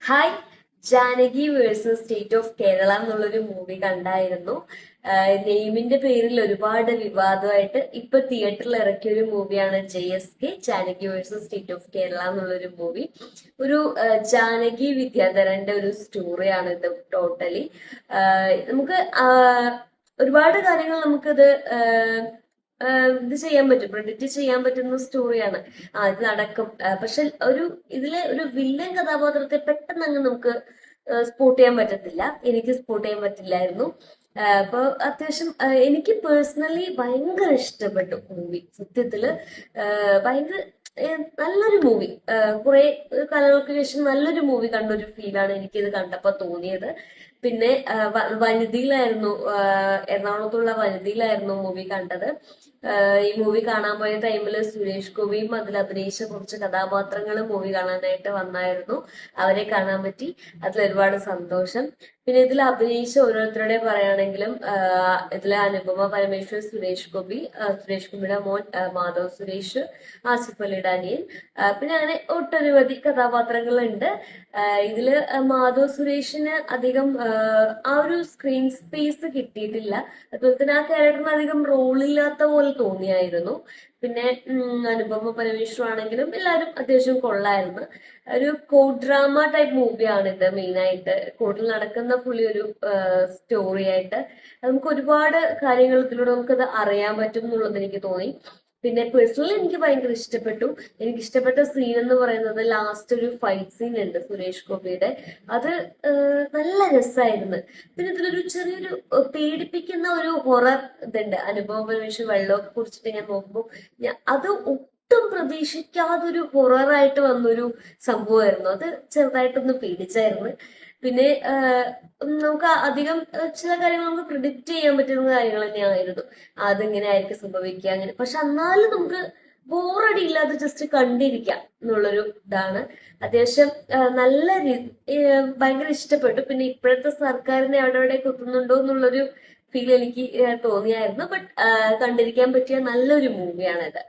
Hi. Janaki versus state of Kerala എന്നുള്ളൊരു movie കണ്ടായിരുന്നു. നെയിമിന്റെ പേരിൽ ഒരുപാട് വിവാദമായിട്ട് ഇപ്പൊ തിയേറ്ററിൽ ഇറക്കിയ ഒരു മൂവിയാണ് JSK Janaki versus state of Kerala എന്നുള്ളൊരു മൂവി. ഒരു ജാനകി വിദ്യാധരന്റെ ഒരു സ്റ്റോറിയാണ് ഇത് ടോട്ടലി. നമുക്ക് ഒരുപാട് കാര്യങ്ങൾ നമുക്കിത് ഇത് ചെയ്യാൻ പറ്റും, പ്രെഡിക്റ്റ് ചെയ്യാൻ പറ്റുന്ന സ്റ്റോറിയാണ്. ഇത് നടക്കും. പക്ഷെ ഇതിലെ ഒരു വില്ലൻ കഥാപാത്രത്തെ പെട്ടെന്ന് അങ്ങ് നമുക്ക് സ്പോട്ട് ചെയ്യാൻ പറ്റത്തില്ല. എനിക്ക് സ്പോട്ട് ചെയ്യാൻ പറ്റില്ലായിരുന്നു. അപ്പൊ അത്യാവശ്യം എനിക്ക് പേഴ്സണലി ഭയങ്കര ഇഷ്ടപ്പെട്ടു മൂവി. സത്യത്തില് ഭയങ്കര നല്ലൊരു മൂവി. കുറെ കാലങ്ങൾക്ക് ശേഷം നല്ലൊരു മൂവി കണ്ട ഒരു ഫീലാണ് എനിക്കിത് കണ്ടപ്പോ തോന്നിയത്. പിന്നെ വനിതയിലായിരുന്നു, എറണാകുളത്തുള്ള വനിതയിലായിരുന്നു മൂവി കണ്ടത്. ഈ മൂവി കാണാൻ പോയ ടൈമിൽ സുരേഷ് ഗോപിയും അതിൽ അഭിനയിച്ച കുറച്ച് കഥാപാത്രങ്ങൾ മൂവി കാണാനായിട്ട് വന്നായിരുന്നു. അവരെ കാണാൻ പറ്റി. അതിൽ ഒരുപാട് സന്തോഷം. പിന്നെ ഇതിൽ അഭിനയിച്ച ഓരോരുത്തരുടെ പറയുകയാണെങ്കിലും ഇതിലെ അനുപമ പരമേശ്വർ, സുരേഷ് ഗോപി, സുരേഷ് ഗോപിയുടെ മോൻ മാധവ് സുരേഷ്, ആസിഫ് അലിയുടെ അനിയൻ, പിന്നെ അങ്ങനെ ഒട്ടനവധി കഥാപാത്രങ്ങളുണ്ട്. ഇതില് മാധവ് സുരേഷിന് അധികം ആ ഒരു സ്ക്രീൻ സ്പേസ് കിട്ടിയിട്ടില്ല. അതുപോലെ തന്നെ ആ ക്യാരക്ടറിന് അധികം റോളില്ലാത്ത പോലെ തോന്നിയായിരുന്നു. പിന്നെ അനുപമ പരമേശ്വർ ആണെങ്കിലും എല്ലാവരും അത്യാവശ്യം കൊള്ളായിരുന്നു. ഒരു കോർട്ട് ഡ്രാമ ടൈപ്പ് മൂവിയാണ് ഇത്. മെയിനായിട്ട് കോർട്ടിൽ നടക്കുന്ന പുള്ളി ഒരു സ്റ്റോറി ആയിട്ട് നമുക്ക് ഒരുപാട് കാര്യങ്ങൾ ഇതിലൂടെ നമുക്കത് അറിയാൻ പറ്റും എന്നുള്ളത് എനിക്ക് തോന്നി. പിന്നെ പേഴ്സണലി എനിക്ക് ഭയങ്കര ഇഷ്ടപ്പെട്ടു. എനിക്ക് ഇഷ്ടപ്പെട്ട സീൻ എന്ന് പറയുന്നത് ലാസ്റ്റ് ഒരു ഫൈറ്റ് സീൻ ഉണ്ട് സുരേഷ് ഗോപിയുടെ. അത് നല്ല രസമായിരുന്നു. പിന്നെ ഇതിലൊരു ചെറിയൊരു പേടിപ്പിക്കുന്ന ഒരു ഹൊറർ ഇതുണ്ട്. അനുഭവം പരമേശ്വർ വെള്ളമൊക്കെ കുറിച്ചിട്ട് ഞാൻ നോക്കുമ്പോൾ അത് ഒട്ടും പ്രതീക്ഷിക്കാതൊരു ഹൊററായിട്ട് വന്നൊരു സംഭവമായിരുന്നു. അത് ചെറുതായിട്ടൊന്ന് പേടിച്ചായിരുന്നു. പിന്നെ നമുക്ക് അധികം ചില കാര്യങ്ങൾ നമുക്ക് പ്രിഡിക്റ്റ് ചെയ്യാൻ പറ്റുന്ന കാര്യങ്ങൾ തന്നെയായിരുന്നു. അതിങ്ങനെ ആയിരിക്കും സംഭവിക്കുക അങ്ങനെ. പക്ഷെ എന്നാലും നമുക്ക് ബോറടി ഇല്ലാതെ ജസ്റ്റ് കണ്ടിരിക്കാം എന്നുള്ളൊരു ഇതാണ്. അത്യാവശ്യം നല്ല ഭയങ്കര ഇഷ്ടപ്പെട്ടു. പിന്നെ ഇപ്പോഴത്തെ സർക്കാരിനെ അവിടെ അവിടെ കുത്തുന്നുണ്ടോ എന്നുള്ളൊരു ഫീൽ എനിക്ക് തോന്നിയായിരുന്നു. ബട്ട് കണ്ടിരിക്കാൻ പറ്റിയ നല്ലൊരു മൂവിയാണ് ഇത്.